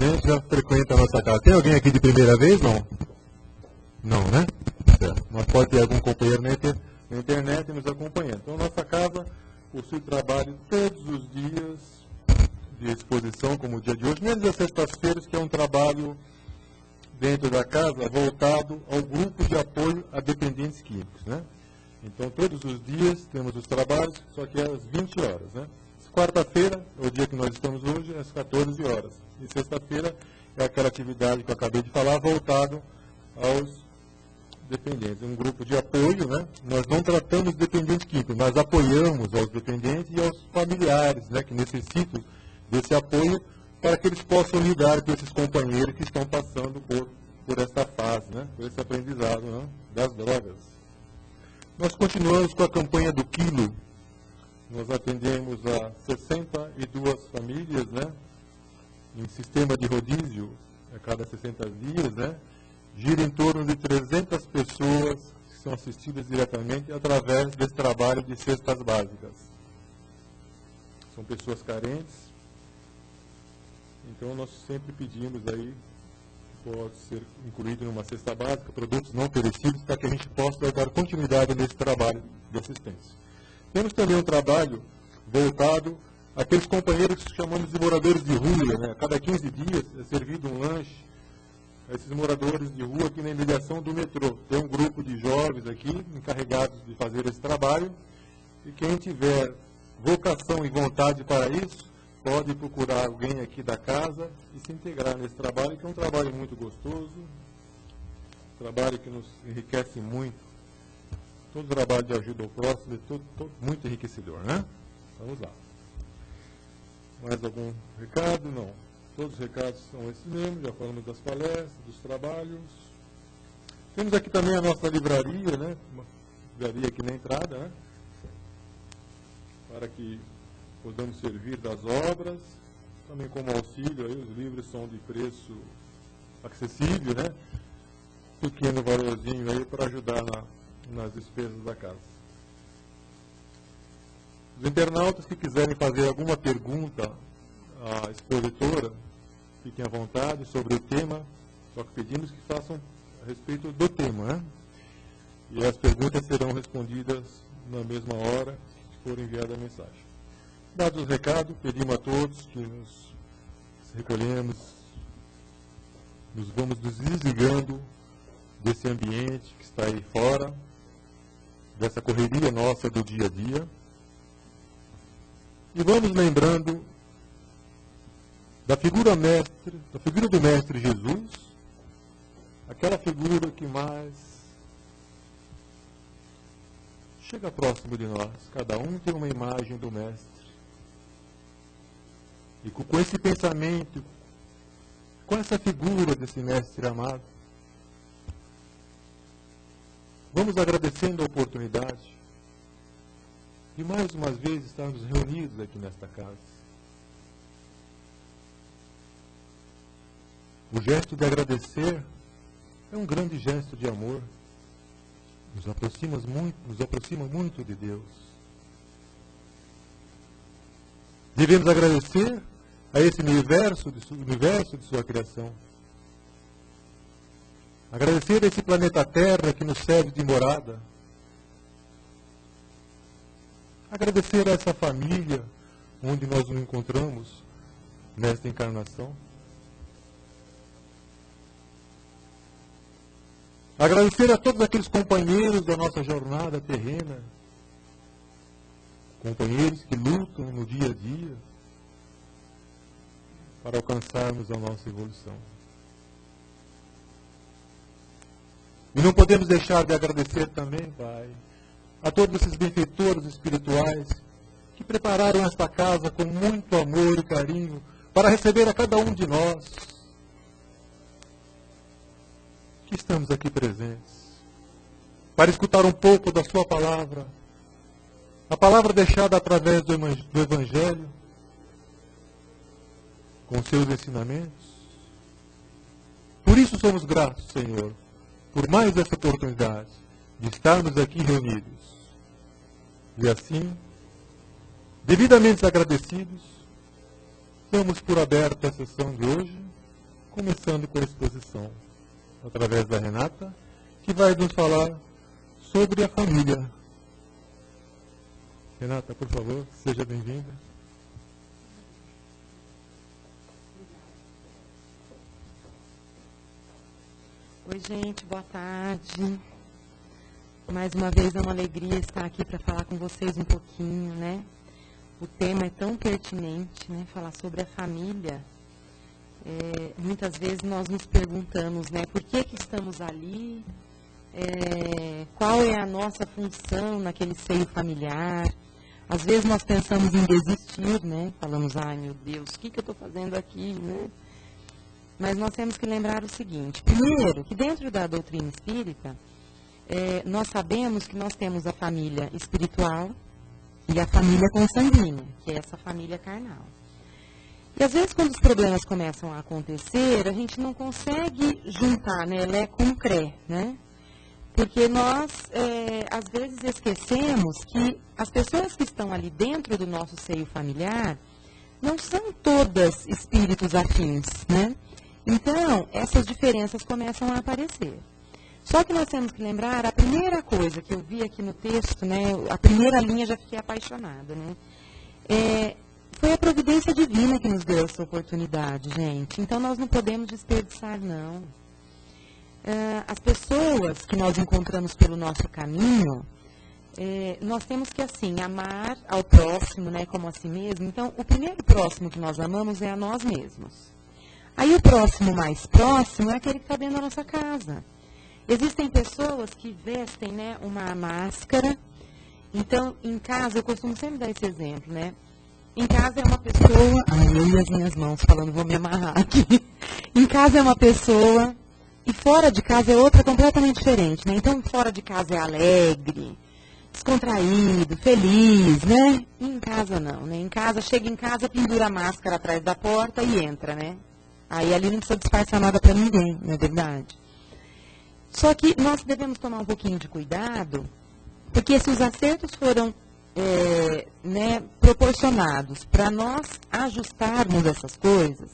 presente, já frequenta a nossa casa. Tem alguém aqui de primeira vez? Não? Não, né? Certo. Mas pode ter algum companheiro na internet nos acompanhando. Então, nossa casa possui trabalho todos os dias de exposição, como o dia de hoje, menos as sextas-feiras, que é um trabalho dentro da casa voltado ao grupo de apoio a dependentes químicos, né? Então, todos os dias temos os trabalhos, só que às 20 horas, né? Quarta-feira, é o dia que nós estamos hoje, às 14 horas. E sexta-feira é aquela atividade que eu acabei de falar, voltado aos dependentes. Um grupo de apoio, né? Nós não tratamos dependentes químicos, nós apoiamos aos dependentes e aos familiares, né? Que necessitam desse apoio para que eles possam lidar com esses companheiros que estão passando por essa fase, né? Por esse aprendizado, né? Das drogas. Nós continuamos com a campanha do Quilo. Nós atendemos a 62 famílias, né? Em sistema de rodízio, a cada 60 dias, né? Gira em torno de 300 pessoas que são assistidas diretamente através desse trabalho de cestas básicas. São pessoas carentes. Então, nós sempre pedimos aí, pode ser incluído numa cesta básica, produtos não perecíveis, para que a gente possa dar continuidade nesse trabalho de assistência. Temos também um trabalho voltado àqueles companheiros que chamamos de moradores de rua, né? A cada 15 dias é servido um lanche a esses moradores de rua aqui na imediação do metrô. Tem um grupo de jovens aqui, encarregados de fazer esse trabalho, e quem tiver vocação e vontade para isso, pode procurar alguém aqui da casa e se integrar nesse trabalho, que é um trabalho muito gostoso, um trabalho que nos enriquece muito. Todo trabalho de ajuda ao próximo é muito enriquecedor, né? Vamos lá. Mais algum recado? Não. Todos os recados são esses mesmos, já falamos das palestras, dos trabalhos. Temos aqui também a nossa livraria, né? Uma livraria aqui na entrada, né? Para que podemos servir das obras, também como auxílio, aí os livros são de preço acessível, né? Pequeno valorzinho aí para ajudar nas despesas da casa. Os internautas que quiserem fazer alguma pergunta à expositora, fiquem à vontade sobre o tema, só que pedimos que façam a respeito do tema, né? E as perguntas serão respondidas na mesma hora que for enviada a mensagem. Dados os recados, pedimos a todos que nos recolhemos, nos vamos nos desligando desse ambiente que está aí fora, dessa correria nossa do dia a dia, e vamos lembrando da figura do Mestre Jesus, aquela figura que mais chega próximo de nós. Cada um tem uma imagem do Mestre. E com esse pensamento, com essa figura desse Mestre amado, vamos agradecendo a oportunidade de mais uma vez estarmos reunidos aqui nesta casa. O gesto de agradecer é um grande gesto de amor. Nos aproxima muito de Deus. Devemos agradecer a esse universo de sua criação. Agradecer a esse planeta Terra que nos serve de morada. Agradecer a essa família onde nós nos encontramos nesta encarnação. Agradecer a todos aqueles companheiros da nossa jornada terrena, companheiros que lutam no dia a dia para alcançarmos a nossa evolução. E não podemos deixar de agradecer também, Pai, a todos esses benfeitores espirituais que prepararam esta casa com muito amor e carinho para receber a cada um de nós que estamos aqui presentes, para escutar um pouco da sua palavra, a palavra deixada através do Evangelho, com seus ensinamentos. Por isso somos gratos, Senhor, por mais essa oportunidade de estarmos aqui reunidos. E assim, devidamente agradecidos, damos por aberta a sessão de hoje começando com a exposição através da Renata, que vai nos falar sobre a família. Renata, por favor, seja bem-vinda. Oi, gente, boa tarde. Mais uma vez é uma alegria estar aqui para falar com vocês um pouquinho, né? O tema é tão pertinente, né? Falar sobre a família. Muitas vezes nós nos perguntamos, né? Por que estamos ali? Qual é a nossa função naquele seio familiar? Às vezes nós pensamos em desistir, né? Falamos, ai meu Deus, o que eu estou fazendo aqui, né? Mas nós temos que lembrar o seguinte, primeiro, que dentro da doutrina espírita, nós sabemos que nós temos a família espiritual e a família consanguínea, que é essa família carnal. E às vezes quando os problemas começam a acontecer, a gente não consegue juntar, né, Lé com Cré, né? Porque nós, às vezes, esquecemos que as pessoas que estão ali dentro do nosso seio familiar não são todas espíritos afins, né? Então, essas diferenças começam a aparecer. Só que nós temos que lembrar, a primeira coisa que eu vi aqui no texto, né, a primeira linha já fiquei apaixonada, né? Foi a providência divina que nos deu essa oportunidade, gente. Então, nós não podemos desperdiçar, não. As pessoas que nós encontramos pelo nosso caminho, nós temos que, assim, amar ao próximo, né, como a si mesmo. Então, o primeiro próximo que nós amamos é a nós mesmos. Aí o próximo mais próximo é aquele que está dentro da nossa casa. Existem pessoas que vestem, né, uma máscara. Então, em casa, eu costumo sempre dar esse exemplo, né? Em casa é uma pessoa... Ai, eu e as minhas mãos falando, vou me amarrar aqui. Em casa é uma pessoa e fora de casa é outra completamente diferente, né? Então, fora de casa é alegre, descontraído, feliz, né? E em casa não, né? Em casa, chega em casa, pendura a máscara atrás da porta e entra, né? Aí ali não precisa disfarçar nada para ninguém, não é verdade? Só que nós devemos tomar um pouquinho de cuidado, porque se os acertos foram proporcionados para nós ajustarmos essas coisas,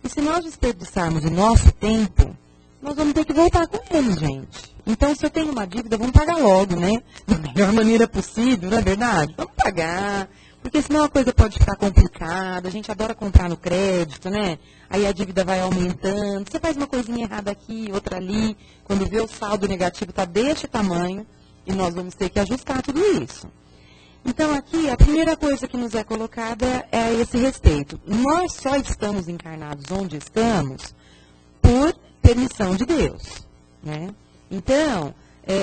e se nós desperdiçarmos o nosso tempo, nós vamos ter que voltar com eles, gente. Então, se eu tenho uma dívida, vamos pagar logo, né? Da melhor maneira possível, não é verdade? Vamos pagar. Porque senão a coisa pode ficar complicada, a gente adora comprar no crédito, né? Aí a dívida vai aumentando, você faz uma coisinha errada aqui, outra ali, quando vê o saldo negativo está deste tamanho, e nós vamos ter que ajustar tudo isso. Então aqui, a primeira coisa que nos é colocada é a esse respeito. Nós só estamos encarnados onde estamos por permissão de Deus, né? Então,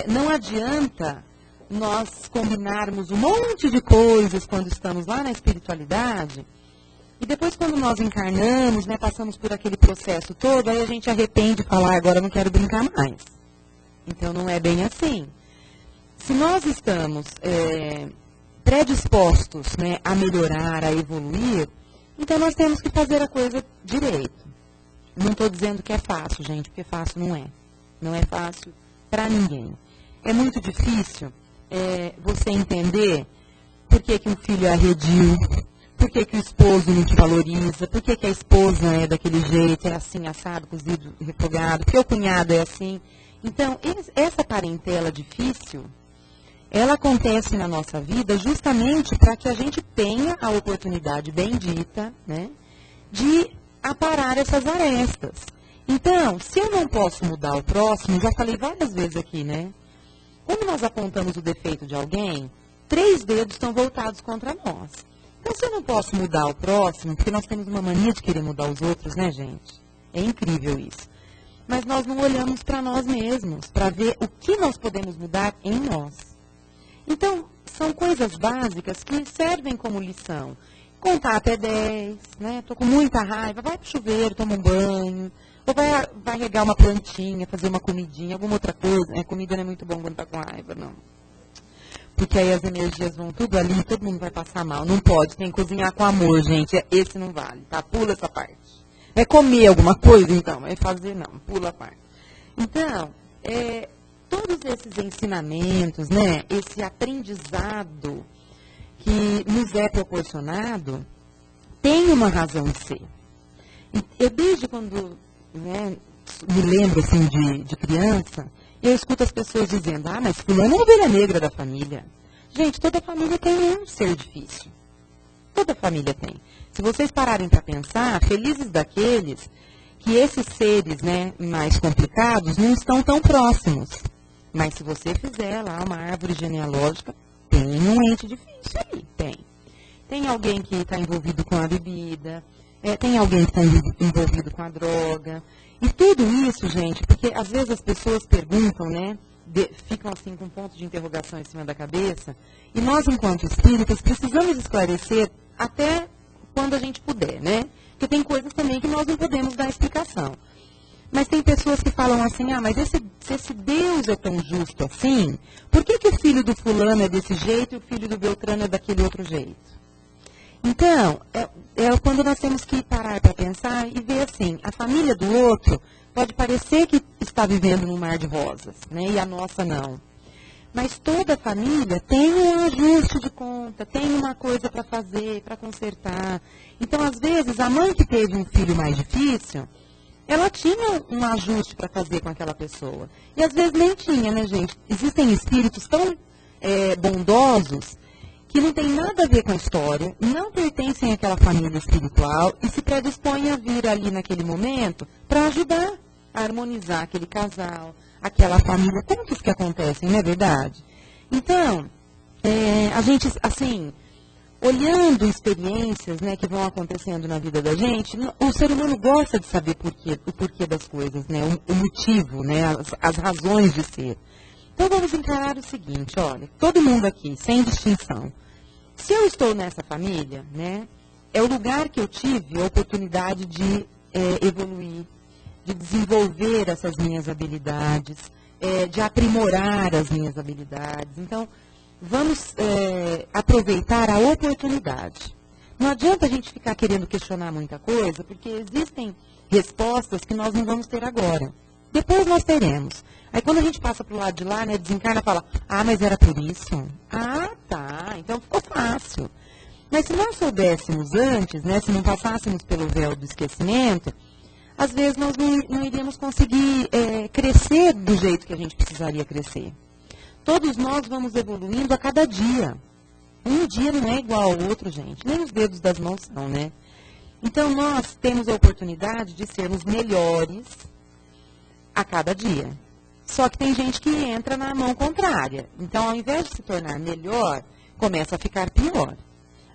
não adianta nós combinarmos um monte de coisas quando estamos lá na espiritualidade, e depois quando nós encarnamos, né, passamos por aquele processo todo, aí a gente arrepende e fala, agora eu não quero brincar mais. Então não é bem assim. Se nós estamos predispostos, né, a melhorar, a evoluir, então nós temos que fazer a coisa direito. Não estou dizendo que é fácil, gente, porque fácil não é. Não é fácil para ninguém. É muito difícil você entender por que um filho é arredio, por que o esposo não te valoriza, por que a esposa é daquele jeito, é assim, assado, cozido, refogado, porque o cunhado é assim. Então, essa parentela difícil, ela acontece na nossa vida justamente para que a gente tenha a oportunidade bendita, né, de aparar essas arestas. Então, se eu não posso mudar o próximo, já falei várias vezes aqui, né? Quando nós apontamos o defeito de alguém, 3 dedos estão voltados contra nós. Então, se eu não posso mudar o próximo, porque nós temos uma mania de querer mudar os outros, né, gente? É incrível isso. Mas nós não olhamos para nós mesmos, para ver o que nós podemos mudar em nós. Então, são coisas básicas que servem como lição. Contar até 10, né? Estou com muita raiva, vai para o chuveiro, toma um banho. Ou vai regar uma plantinha, fazer uma comidinha, alguma outra coisa. Comida não é muito bom quando está com raiva, não. Porque aí as energias vão tudo ali, todo mundo vai passar mal. Não pode, tem que cozinhar com amor, gente. Esse não vale, tá? Pula essa parte. É comer alguma coisa, então. É fazer, não. Pula a parte. Então, todos esses ensinamentos, né? Esse aprendizado que nos é proporcionado, tem uma razão de ser. Eu, desde quando né, me lembro assim de criança, eu escuto as pessoas dizendo, mas fulano é a ovelha negra da família. Gente, toda família tem um ser difícil. Toda família tem. Se vocês pararem para pensar, felizes daqueles que esses seres, né, mais complicados não estão tão próximos. Mas se você fizer lá uma árvore genealógica, tem um ente difícil ali, tem. Tem alguém que está envolvido com a bebida, tem alguém que está envolvido com a droga. E tudo isso, gente, porque às vezes as pessoas perguntam, né, ficam assim com um ponto de interrogação em cima da cabeça, e nós, enquanto espíritas, precisamos esclarecer até quando a gente puder, né? Porque tem coisas também que nós não podemos dar explicação. Mas tem pessoas que falam assim, mas se esse Deus é tão justo assim, por que o filho do fulano é desse jeito e o filho do Beltrano é daquele outro jeito? Então, é quando nós temos que parar para pensar e ver assim, a família do outro pode parecer que está vivendo num mar de rosas, né? E a nossa não. Mas toda família tem um ajuste de conta, tem uma coisa para fazer, para consertar. Então, às vezes, a mãe que teve um filho mais difícil, ela tinha um ajuste para fazer com aquela pessoa. E às vezes nem tinha, né, gente? Existem espíritos tão bondosos que não tem nada a ver com a história, não pertencem àquela família espiritual e se predispõem a vir ali naquele momento para ajudar a harmonizar aquele casal, aquela família. Tantos que acontecem, não é verdade? Então, a gente, assim, olhando experiências, né, que vão acontecendo na vida da gente, o ser humano gosta de saber o porquê das coisas, né, o motivo, né, as razões de ser. Então vamos encarar o seguinte, olha, todo mundo aqui, sem distinção, se eu estou nessa família, né, é o lugar que eu tive a oportunidade de evoluir, de desenvolver essas minhas habilidades, de aprimorar as minhas habilidades. Então, vamos aproveitar a oportunidade. Não adianta a gente ficar querendo questionar muita coisa, porque existem respostas que nós não vamos ter agora. Depois nós teremos. Aí quando a gente passa para o lado de lá, né, desencarna e fala, mas era por isso? Ah, tá, então ficou fácil. Mas se nós soubéssemos antes, né, se não passássemos pelo véu do esquecimento, às vezes nós não iríamos conseguir crescer do jeito que a gente precisaria crescer. Todos nós vamos evoluindo a cada dia. Um dia não é igual ao outro, gente. Nem os dedos das mãos são, né? Então, nós temos a oportunidade de sermos melhores a cada dia. Só que tem gente que entra na mão contrária. Então, ao invés de se tornar melhor, começa a ficar pior.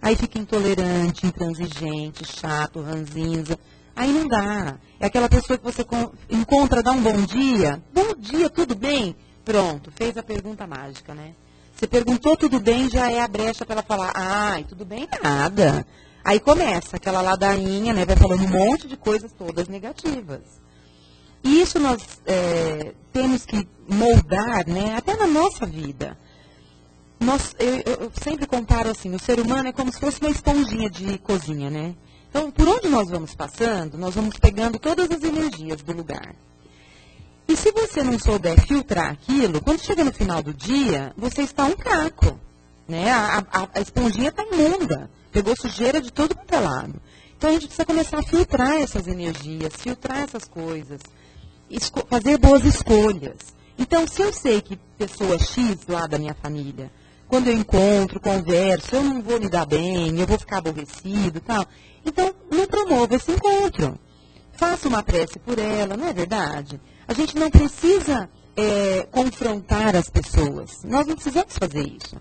Aí fica intolerante, intransigente, chato, ranzinza. Aí não dá. É aquela pessoa que você encontra, dá um bom dia. Bom dia, tudo bem? Pronto, fez a pergunta mágica, né? Você perguntou tudo bem, já é a brecha para ela falar, tudo bem, nada. Aí começa aquela ladainha, né? Vai falando um monte de coisas todas negativas. E isso nós temos que moldar, né? Até na nossa vida. Eu sempre comparo assim, o ser humano é como se fosse uma esponjinha de cozinha, né? Então, por onde nós vamos passando, nós vamos pegando todas as energias do lugar. E se você não souber filtrar aquilo, quando chega no final do dia, você está um caco. Né? A esponjinha está imunda, pegou sujeira de todo quanto é lado. Então a gente precisa começar a filtrar essas energias, filtrar essas coisas, fazer boas escolhas. Então, se eu sei que pessoa X lá da minha família, quando eu encontro, converso, eu não vou me dar bem, eu vou ficar aborrecido e tal, então não promova esse encontro. Faça uma prece por ela, não é verdade? A gente não precisa confrontar as pessoas. Nós não precisamos fazer isso.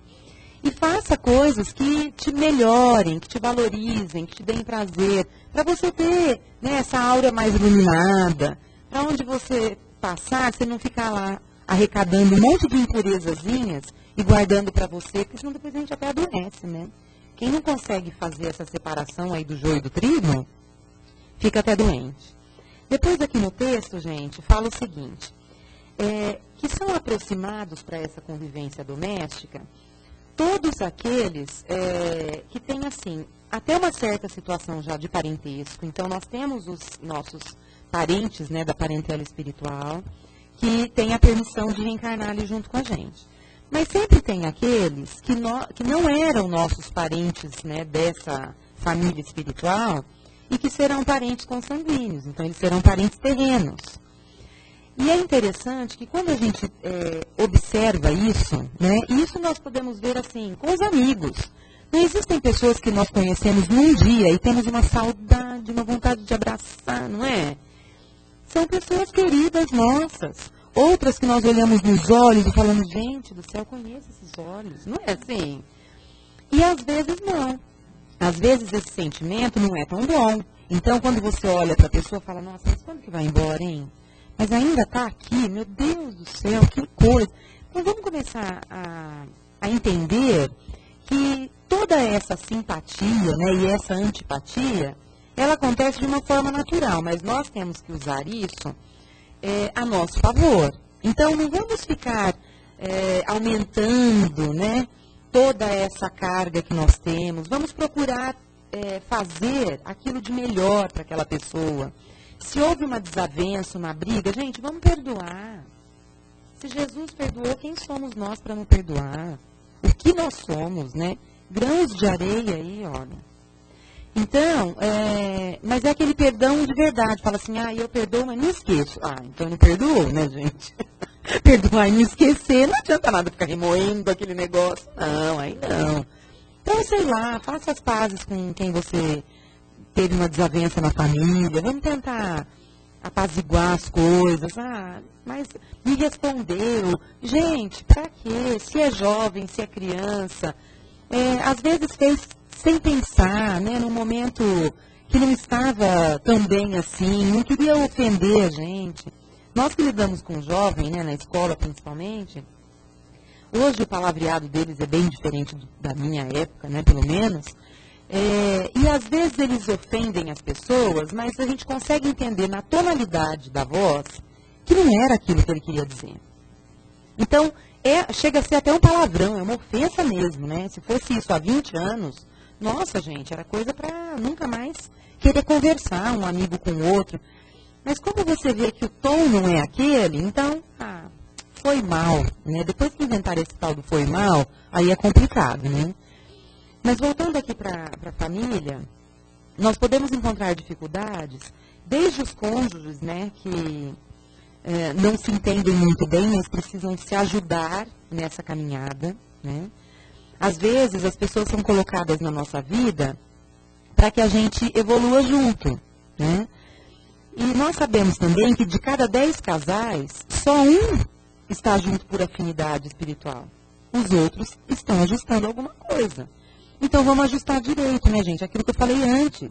E faça coisas que te melhorem, que te valorizem, que te deem prazer, para você ter, né, essa aura mais iluminada, para onde você passar, você não ficar lá arrecadando um monte de impurezazinhas e guardando para você, porque senão depois a gente até adoece, né? Quem não consegue fazer essa separação aí do joio e do trigo, fica até doente. Depois aqui no texto, gente, fala o seguinte, que são aproximados para essa convivência doméstica todos aqueles que têm, assim, até uma certa situação já de parentesco. Então, nós temos os nossos parentes, né, da parentela espiritual, que têm a permissão de reencarnar ali junto com a gente. Mas sempre tem aqueles que não eram nossos parentes, né, dessa família espiritual, e que serão parentes consanguíneos, então eles serão parentes terrenos. E é interessante que quando a gente observa isso, né, e isso nós podemos ver assim, com os amigos. Não existem pessoas que nós conhecemos num dia e temos uma saudade, uma vontade de abraçar, não é? São pessoas queridas nossas. Outras que nós olhamos nos olhos e falamos, gente do céu, eu conheço esses olhos. Não é assim? E às vezes não. Às vezes esse sentimento não é tão bom. Então, quando você olha para a pessoa e fala, nossa, mas quando que vai embora, hein? Mas ainda está aqui, meu Deus do céu, que coisa. Então, vamos começar a entender que toda essa simpatia, né, e essa antipatia, ela acontece de uma forma natural, mas nós temos que usar isso a nosso favor. Então, não vamos ficar aumentando, né, toda essa carga que nós temos. Vamos procurar fazer aquilo de melhor para aquela pessoa. Se houve uma desavença, uma briga, gente, vamos perdoar. Se Jesus perdoou, quem somos nós para não perdoar? O que nós somos, né? Grãos de areia aí, olha. Então, mas é aquele perdão de verdade. Fala assim, eu perdoo, mas não esqueço. Então não perdoou, né, gente? Perdoar e não esquecer, não adianta nada ficar remoendo aquele negócio. Não, aí não. Então, sei lá, faça as pazes com quem você teve uma desavença na família. Vamos tentar apaziguar as coisas. Mas me respondeu. Gente, pra quê? Se é jovem, se é criança. Às vezes fez sem pensar, né, num momento que não estava tão bem assim, não queria ofender a gente. Nós que lidamos com jovem, né, na escola principalmente, hoje o palavreado deles é bem diferente da minha época, né, pelo menos, e às vezes eles ofendem as pessoas, mas a gente consegue entender na tonalidade da voz que não era aquilo que ele queria dizer. Então, chega a ser até um palavrão, é uma ofensa mesmo, né? Se fosse isso há 20 anos, nossa, gente, era coisa para nunca mais querer conversar um amigo com o outro. Mas como você vê que o tom não é aquele, então, foi mal, né? Depois que inventaram esse tal do foi mal, aí é complicado, né? Mas voltando aqui para a família, nós podemos encontrar dificuldades, desde os cônjuges, né, que não se entendem muito bem, mas precisam se ajudar nessa caminhada, né? Às vezes, as pessoas são colocadas na nossa vida para que a gente evolua junto, né? E nós sabemos também que de cada 10 casais, só um está junto por afinidade espiritual. Os outros estão ajustando alguma coisa. Então, vamos ajustar direito, né, gente? Aquilo que eu falei antes.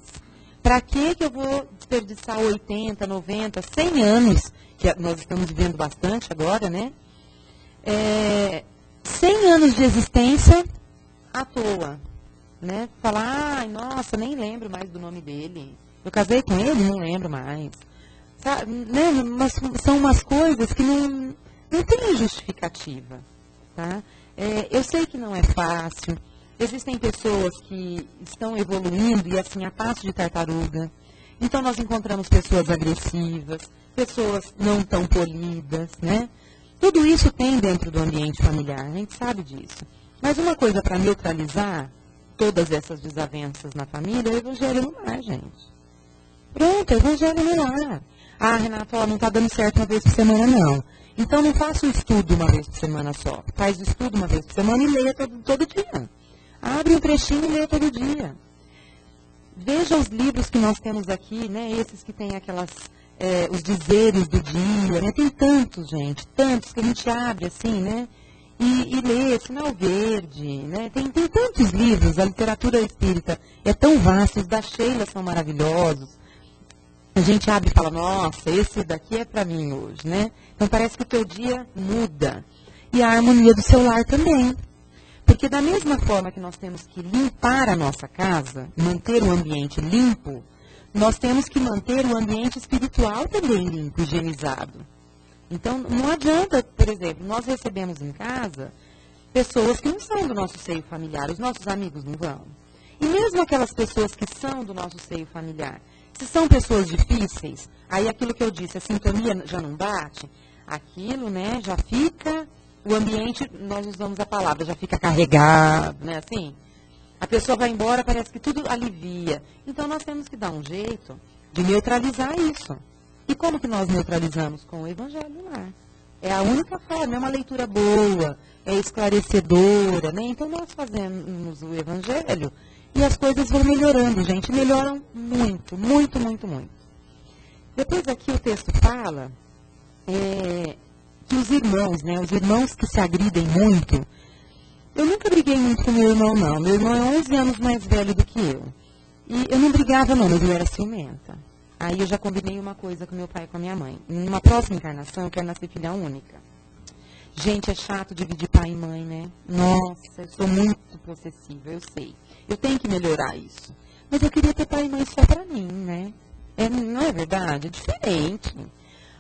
Para que eu vou desperdiçar 80, 90, 100 anos, que nós estamos vivendo bastante agora, né? 100 anos de existência à toa, né? Falar, nossa, nem lembro mais do nome dele. Eu casei com ele, não lembro mais. Sabe, né? Mas são umas coisas que não tem justificativa, tá? Eu sei que não é fácil. Existem pessoas que estão evoluindo e assim a passo de tartaruga. Então nós encontramos pessoas agressivas, pessoas não tão polidas, né? Tudo isso tem dentro do ambiente familiar, a gente sabe disso. Mas uma coisa para neutralizar todas essas desavenças na família é o evangelho no lar, gente. Pronto, evangelho no lar. Renato, não está dando certo uma vez por semana, não. Então não faça o estudo uma vez por semana só. Faz o estudo uma vez por semana e leia todo dia. Abre um trechinho e leia todo dia. Veja os livros que nós temos aqui, né? Esses que tem os dizeres do dia, né? Tem tantos, gente, tantos que a gente abre assim, né? E lê, Sinal Verde, né? Tem tantos livros, a literatura espírita é tão vasta, os da Sheila são maravilhosos. A gente abre e fala, nossa, esse daqui é para mim hoje, né? Então parece que o teu dia muda. E a harmonia do seu lar também. Porque da mesma forma que nós temos que limpar a nossa casa, manter o ambiente limpo, nós temos que manter o ambiente espiritual também limpo, higienizado. Então, não adianta, por exemplo, nós recebemos em casa pessoas que não são do nosso seio familiar, os nossos amigos não vão. E mesmo aquelas pessoas que são do nosso seio familiar, se são pessoas difíceis, aí aquilo que eu disse, a sintonia já não bate, aquilo, né, já fica... O ambiente, nós usamos a palavra, já fica carregado, né, assim? A pessoa vai embora, parece que tudo alivia. Então, nós temos que dar um jeito de neutralizar isso. E como que nós neutralizamos? Com o Evangelho lá. É a única forma, é uma leitura boa, é esclarecedora, né? Então, nós fazemos o Evangelho e as coisas vão melhorando, gente. Melhoram muito, muito, muito, muito. Depois aqui o texto fala que os irmãos, né? Os irmãos que se agridem muito. Eu nunca briguei muito com meu irmão, não. Meu irmão é 11 anos mais velho do que eu. E eu não brigava, não, mas eu era ciumenta. Aí eu já combinei uma coisa com meu pai e com a minha mãe. Numa próxima encarnação, eu quero nascer filha única. Gente, é chato dividir pai e mãe, né? Nossa, eu sou muito possessiva, eu sei. Eu tenho que melhorar isso. Mas eu queria ter pai e mãe só pra mim, né? Não é verdade? É diferente.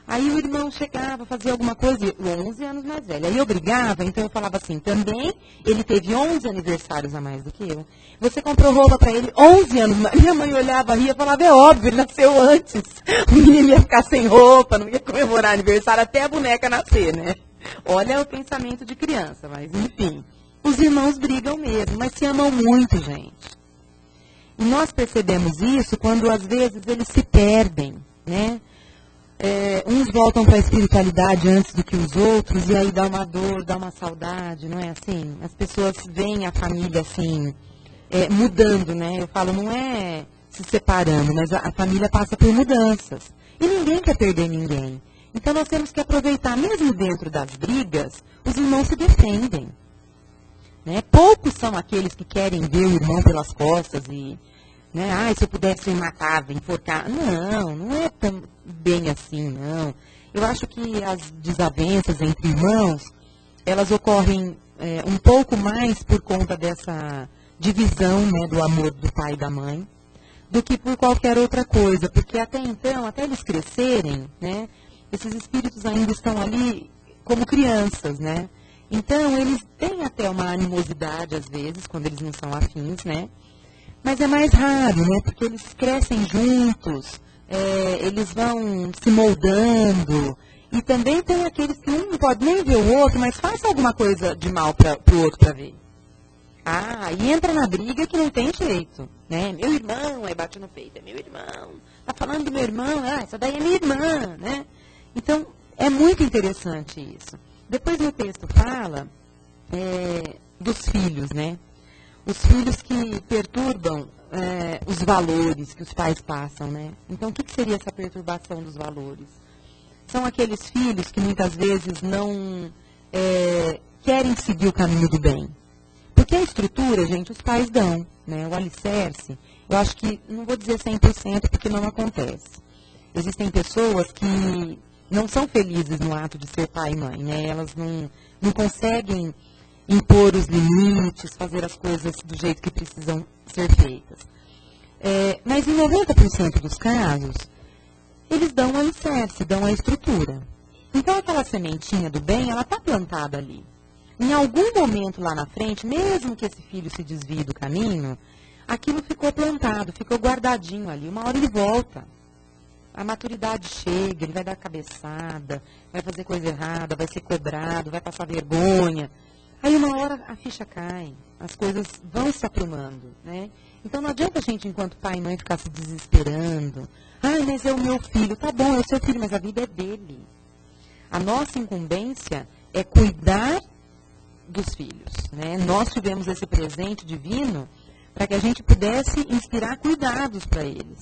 Aí o irmão chegava, fazia alguma coisa, 11 anos mais velho. Aí eu brigava, então eu falava assim, também ele teve 11 aniversários a mais do que eu. Você comprou roupa para ele 11 anos. Minha mãe olhava, ria, falava, é óbvio, ele nasceu antes. O menino ia ficar sem roupa, não ia comemorar aniversário até a boneca nascer, né? Olha o pensamento de criança, mas enfim. Os irmãos brigam mesmo, mas se amam muito, gente. E nós percebemos isso quando às vezes eles se perdem, né? Uns voltam para a espiritualidade antes do que os outros, e aí dá uma dor, dá uma saudade, não é assim? As pessoas veem a família assim, mudando, né? Eu falo, não é se separando, mas a família passa por mudanças. E ninguém quer perder ninguém. Então nós temos que aproveitar, mesmo dentro das brigas, os irmãos se defendem. Né? Poucos são aqueles que querem ver o irmão pelas costas e... Né? Se eu pudesse eu matava, enforcar. Não é tão bem assim, não. Eu acho que as desavenças entre irmãos, elas ocorrem um pouco mais por conta dessa divisão, né, do amor do pai e da mãe, do que por qualquer outra coisa. Porque até então, até eles crescerem, né, esses espíritos ainda estão ali como crianças, né? Então, eles têm até uma animosidade, às vezes, quando eles não são afins, né? Mas é mais raro, né? Porque eles crescem juntos, eles vão se moldando. E também tem aqueles que um não pode nem ver o outro, mas faz alguma coisa de mal para o outro para ver. E entra na briga que não tem jeito, né? Meu irmão, aí bate no peito, é meu irmão. Tá falando do meu irmão, essa daí é minha irmã, né? Então, é muito interessante isso. Depois no texto fala dos filhos, né? Os filhos que perturbam os valores que os pais passam, né? Então, o que seria essa perturbação dos valores? São aqueles filhos que muitas vezes não querem seguir o caminho do bem. Porque a estrutura, gente, os pais dão, né? O alicerce, eu acho que, não vou dizer 100% porque não acontece. Existem pessoas que não são felizes no ato de ser pai e mãe, né? Elas não conseguem impor os limites, fazer as coisas do jeito que precisam ser feitas. Mas em 90% dos casos, eles dão o alicerce, dão a estrutura. Então aquela sementinha do bem, ela está plantada ali. Em algum momento lá na frente, mesmo que esse filho se desvie do caminho, aquilo ficou plantado, ficou guardadinho ali. Uma hora ele volta. A maturidade chega, ele vai dar cabeçada, vai fazer coisa errada, vai ser cobrado, vai passar vergonha. Aí uma hora a ficha cai, as coisas vão se aprumando, né? Então não adianta a gente, enquanto pai e mãe, ficar se desesperando. Mas é o meu filho. Tá bom, é o seu filho, mas a vida é dele. A nossa incumbência é cuidar dos filhos, né? Nós tivemos esse presente divino para que a gente pudesse inspirar cuidados para eles.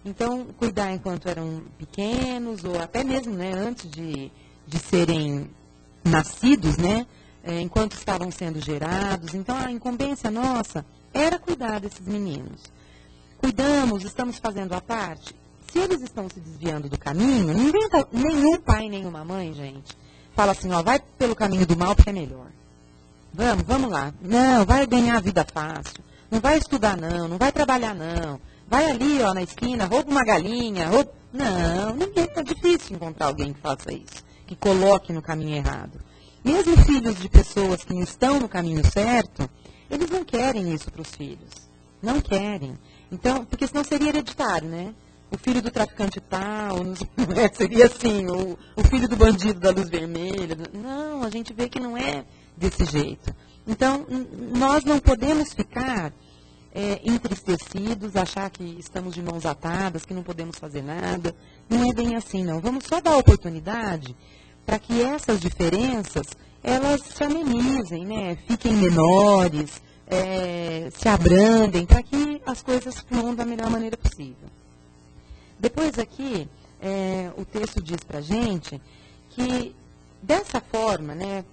Então, cuidar enquanto eram pequenos, ou até mesmo, né, antes de serem nascidos, né? Enquanto estavam sendo gerados. Então, a incumbência nossa era cuidar desses meninos. Cuidamos, estamos fazendo a parte. Se eles estão se desviando do caminho, nenhum pai, nenhuma mãe, gente, fala assim, vai pelo caminho do mal porque é melhor. Vamos lá. Não, vai ganhar a vida fácil. Não vai estudar, não vai trabalhar, não. Vai ali, na esquina, rouba uma galinha. Não, é difícil encontrar alguém que faça isso, que coloque no caminho errado. Mesmo filhos de pessoas que não estão no caminho certo, eles não querem isso para os filhos. Não querem. Então, porque senão seria hereditário, né? O filho do traficante tal, seria assim, o filho do bandido da luz vermelha. Não, a gente vê que não é desse jeito. Então, nós não podemos ficar entristecidos, achar que estamos de mãos atadas, que não podemos fazer nada. Não é bem assim, não. Vamos só dar oportunidade para que essas diferenças, elas se amenizem, né? Fiquem menores, se abrandem, para que as coisas fluam da melhor maneira possível. Depois aqui, o texto diz para a gente que, dessa forma, né,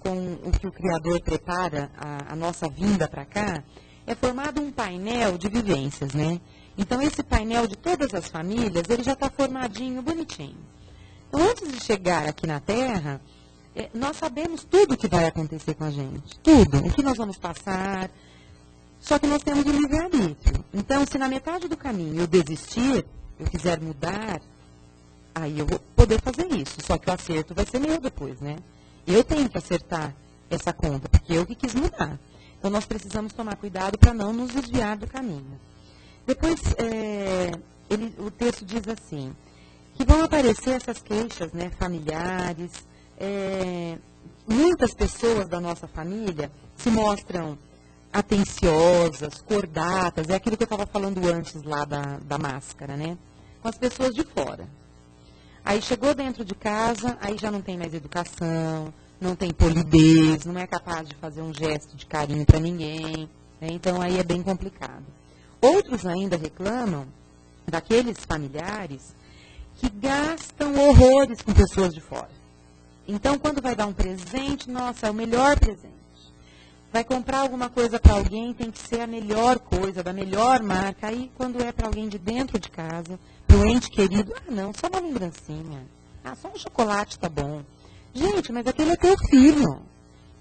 com o que o Criador prepara a nossa vinda para cá, é formado um painel de vivências, né? Então, esse painel de todas as famílias, ele já está formadinho, bonitinho. Então, antes de chegar aqui na Terra, nós sabemos tudo o que vai acontecer com a gente. Tudo. O que nós vamos passar. Só que nós temos um livre-arbítrio. Então, se na metade do caminho eu desistir, eu quiser mudar, aí eu vou poder fazer isso. Só que o acerto vai ser meu depois, né? Eu tenho que acertar essa conta, porque eu que quis mudar. Então, nós precisamos tomar cuidado para não nos desviar do caminho. Depois, o texto diz assim, que vão aparecer essas queixas, né, familiares. Muitas pessoas da nossa família se mostram atenciosas, cordatas, é aquilo que eu estava falando antes lá da máscara, né? Com as pessoas de fora. Aí chegou dentro de casa, aí já não tem mais educação, não tem polidez, não é capaz de fazer um gesto de carinho para ninguém, né? Então aí é bem complicado. Outros ainda reclamam daqueles familiares que gastam horrores com pessoas de fora. Então, quando vai dar um presente, nossa, é o melhor presente. Vai comprar alguma coisa para alguém, tem que ser a melhor coisa, da melhor marca. Aí, quando é para alguém de dentro de casa, para o ente querido, não, só uma lembrancinha. Só um chocolate tá bom. Gente, mas aquele é teu filho.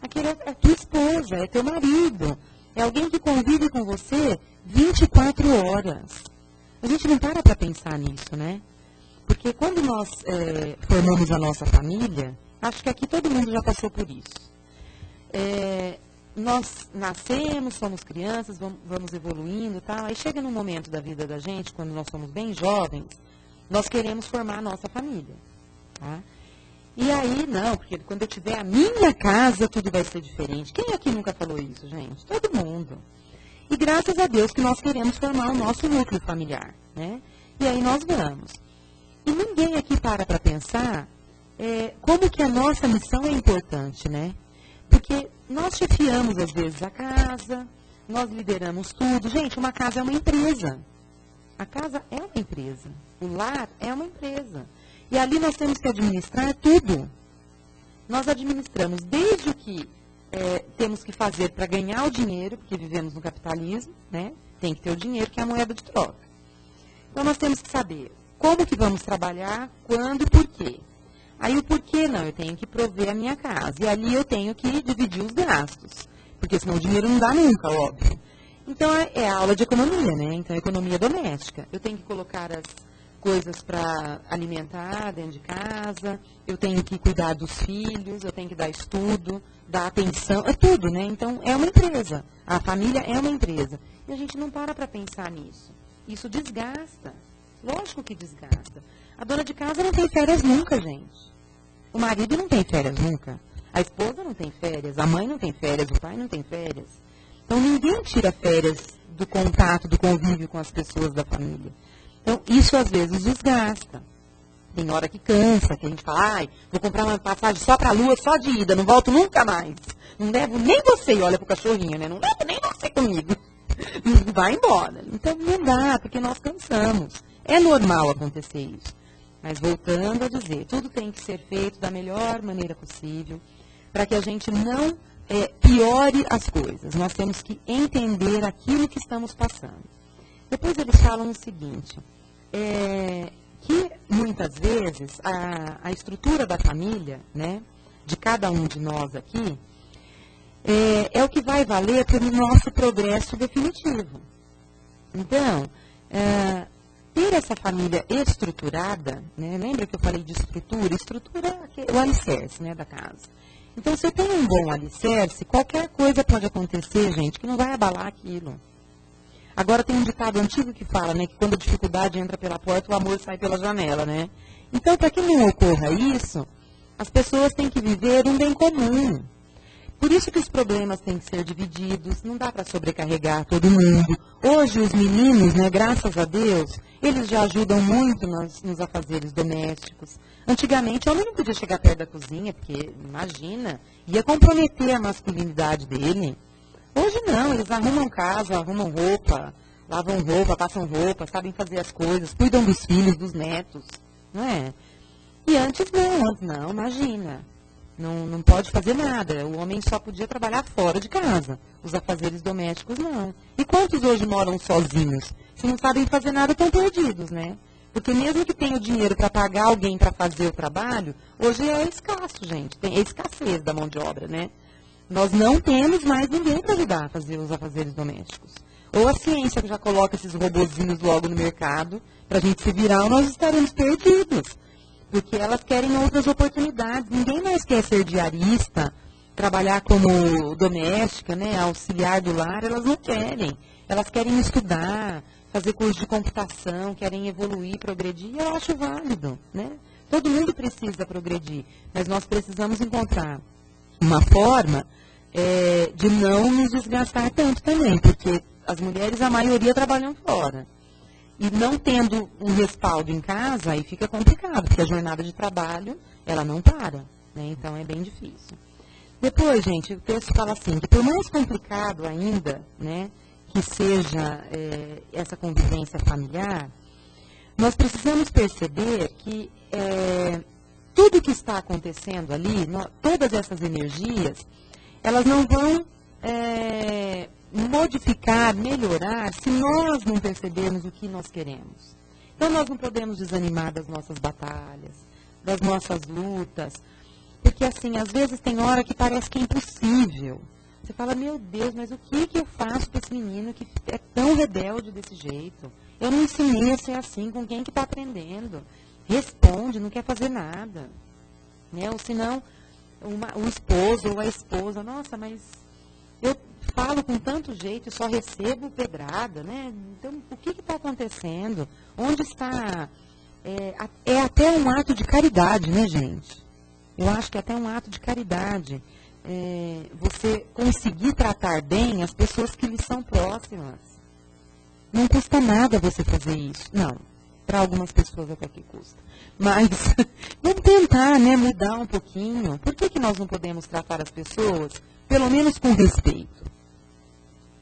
Aquele é tua esposa, é teu marido. É alguém que convive com você 24 horas. A gente não para pensar nisso, né? Porque quando nós formamos a nossa família, acho que aqui todo mundo já passou por isso. Nós nascemos, somos crianças, vamos evoluindo e tal. Aí chega num momento da vida da gente, quando nós somos bem jovens, nós queremos formar a nossa família. Tá? E aí, não, porque quando eu tiver a minha casa, tudo vai ser diferente. Quem aqui nunca falou isso, gente? Todo mundo. E graças a Deus que nós queremos formar o nosso núcleo familiar, né? E aí nós vamos. E ninguém aqui para pensar como que a nossa missão é importante, né? Porque nós chefiamos, às vezes, a casa, nós lideramos tudo. Gente, uma casa é uma empresa. A casa é uma empresa. O lar é uma empresa. E ali nós temos que administrar tudo. Nós administramos desde o que temos que fazer para ganhar o dinheiro, porque vivemos no capitalismo, né? Tem que ter o dinheiro, que é a moeda de troca. Então, nós temos que saber como que vamos trabalhar, quando e por quê. Aí, o porquê não, eu tenho que prover a minha casa. E ali eu tenho que dividir os gastos, porque senão o dinheiro não dá nunca, óbvio. Então, é a aula de economia, né? Então, economia doméstica. Eu tenho que colocar as coisas para alimentar dentro de casa, eu tenho que cuidar dos filhos, eu tenho que dar estudo, dar atenção, é tudo, né? Então, é uma empresa. A família é uma empresa. E a gente não para pensar nisso. Isso desgasta. Lógico que desgasta. A dona de casa não tem férias nunca, gente. O marido não tem férias nunca. A esposa não tem férias, a mãe não tem férias, o pai não tem férias. Então, ninguém tira férias do contato, do convívio com as pessoas da família. Então, isso às vezes desgasta. Tem hora que cansa, que a gente fala, vou comprar uma passagem só para a lua, só de ida, não volto nunca mais. Não levo nem você, e olha pro cachorrinho, né? Não levo nem você comigo. Vai embora. Então, não dá, porque nós cansamos. É normal acontecer isso. Mas voltando a dizer, tudo tem que ser feito da melhor maneira possível, para que a gente não piore as coisas. Nós temos que entender aquilo que estamos passando. Depois eles falam o seguinte, que muitas vezes a estrutura da família, né, de cada um de nós aqui, é o que vai valer para o nosso progresso definitivo. Então, ter essa família estruturada, né, lembra que eu falei de estrutura? Estrutura é o alicerce, né, da casa. Então, se eu tenho um bom alicerce, qualquer coisa pode acontecer, gente, que não vai abalar aquilo. Agora tem um ditado antigo que fala, né, que quando a dificuldade entra pela porta, o amor sai pela janela, né? Então, para que não ocorra isso, as pessoas têm que viver um bem comum. Por isso que os problemas têm que ser divididos, não dá para sobrecarregar todo mundo. Hoje os meninos, né, graças a Deus, eles já ajudam muito nos afazeres domésticos. Antigamente o homem não podia chegar perto da cozinha, porque, imagina, ia comprometer a masculinidade dele. Hoje não, eles arrumam casa, arrumam roupa, lavam roupa, passam roupa, sabem fazer as coisas, cuidam dos filhos, dos netos, não é? E antes não, imagina. Não pode fazer nada. O homem só podia trabalhar fora de casa. Os afazeres domésticos, não. E quantos hoje moram sozinhos? Se não sabem fazer nada, estão perdidos, né? Porque mesmo que tenham dinheiro para pagar alguém para fazer o trabalho, hoje é escasso, gente. Tem escassez da mão de obra, né? Nós não temos mais ninguém para ajudar a fazer os afazeres domésticos. Ou a ciência já coloca esses robozinhos logo no mercado, para a gente se virar, ou nós estaremos perdidos. Porque elas querem outras oportunidades. Ninguém mais quer ser diarista, trabalhar como doméstica, né, auxiliar do lar, elas não querem. Elas querem estudar, fazer curso de computação, querem evoluir, progredir, e eu acho válido, né? Todo mundo precisa progredir, mas nós precisamos encontrar uma forma de não nos desgastar tanto também, porque as mulheres, a maioria, trabalham fora. E não tendo um respaldo em casa, aí fica complicado, porque a jornada de trabalho, ela não para, né? Então é bem difícil. Depois, gente, o texto fala assim, que por mais complicado ainda, né, que seja essa convivência familiar, nós precisamos perceber que tudo que está acontecendo ali, todas essas energias, elas não vão modificar, melhorar, se nós não percebermos o que nós queremos. Então, nós não podemos desanimar das nossas batalhas, das nossas lutas, porque, assim, às vezes tem hora que parece que é impossível. Você fala, meu Deus, mas o que eu faço para esse menino que é tão rebelde desse jeito? Eu não ensinei a ser assim, com quem que está aprendendo? Responde, não quer fazer nada. Né? Ou senão, o esposo ou a esposa, nossa, mas eu falo com tanto jeito e só recebo pedrada, né? Então, o que está acontecendo? Onde está... É até um ato de caridade, né, gente? Eu acho que é até um ato de caridade. Você conseguir tratar bem as pessoas que lhe são próximas. Não custa nada você fazer isso. Não, para algumas pessoas até que custa. Mas vamos tentar, né, mudar um pouquinho. Por que nós não podemos tratar as pessoas, pelo menos com respeito?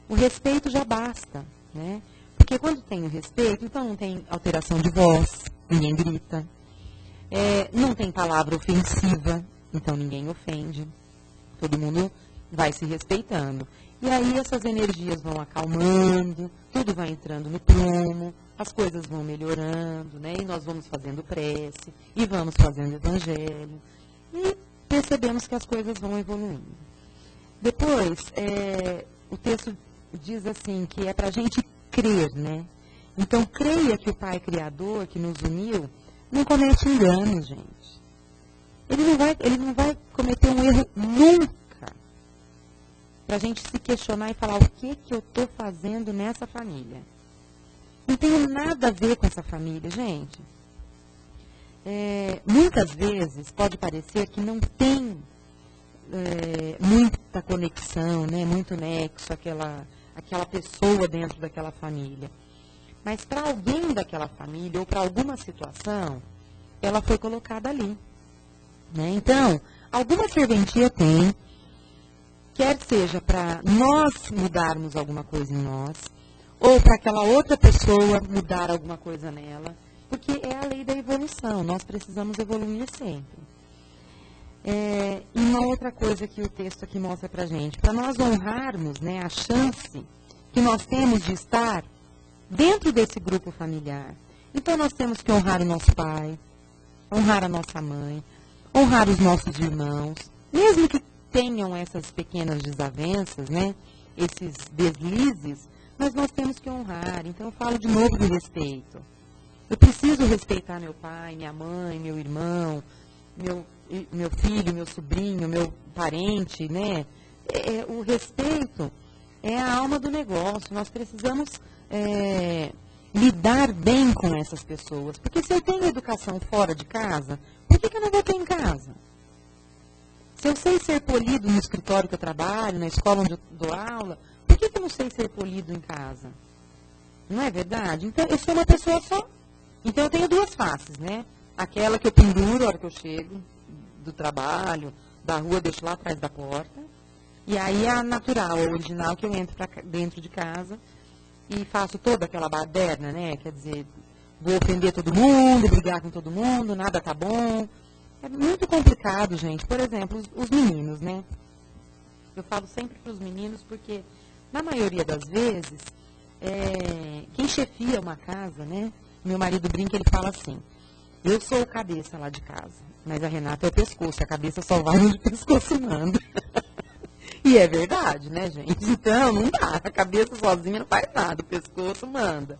O respeito já basta, né? Porque quando tem o respeito, então não tem alteração de voz, ninguém grita. Não tem palavra ofensiva, então ninguém ofende. Todo mundo vai se respeitando. E aí essas energias vão acalmando, tudo vai entrando no prumo, as coisas vão melhorando, né? E nós vamos fazendo prece, e vamos fazendo evangelho, e percebemos que as coisas vão evoluindo. Depois, o texto diz assim, que é para a gente crer, né? Então, creia que o Pai Criador, que nos uniu, não comete engano, gente. Ele não vai cometer um erro nunca. Para a gente se questionar e falar o que eu estou fazendo nessa família. Não tem nada a ver com essa família, gente. Muitas vezes pode parecer que não tem muita conexão, né, muito nexo, aquela pessoa dentro daquela família. Mas para alguém daquela família ou para alguma situação, ela foi colocada ali. Né? Então, alguma serventia tem, quer seja para nós mudarmos alguma coisa em nós, ou para aquela outra pessoa mudar alguma coisa nela, porque é a lei da evolução, nós precisamos evoluir sempre. E uma outra coisa que o texto aqui mostra para a gente, para nós honrarmos, né, a chance que nós temos de estar dentro desse grupo familiar. Então, nós temos que honrar o nosso pai, honrar a nossa mãe, honrar os nossos irmãos, mesmo que tenham essas pequenas desavenças, né, esses deslizes, mas nós temos que honrar. Então, eu falo de novo do respeito. Eu preciso respeitar meu pai, minha mãe, meu irmão, meu filho, meu sobrinho, meu parente, né? O respeito é a alma do negócio. Nós precisamos lidar bem com essas pessoas. Porque se eu tenho educação fora de casa, por que eu não vou ter em casa? Se eu sei ser polido no escritório que eu trabalho, na escola onde eu dou aula, por que eu não sei ser polido em casa? Não é verdade? Então, eu sou uma pessoa só. Então, eu tenho duas faces, né? Aquela que eu penduro a hora que eu chego do trabalho, da rua, deixo lá atrás da porta. E aí, a natural, a original, que eu entro pra dentro de casa e faço toda aquela baderna, né? Quer dizer, vou ofender todo mundo, brigar com todo mundo, nada tá bom. É muito complicado, gente. Por exemplo, os meninos, né? Eu falo sempre para os meninos porque, na maioria das vezes, quem chefia uma casa, né? Meu marido brinca, ele fala assim, eu sou o cabeça lá de casa, mas a Renata é o pescoço, a cabeça só vai onde o pescoço manda. E é verdade, né, gente? Então, não dá, a cabeça sozinha não faz nada, o pescoço manda.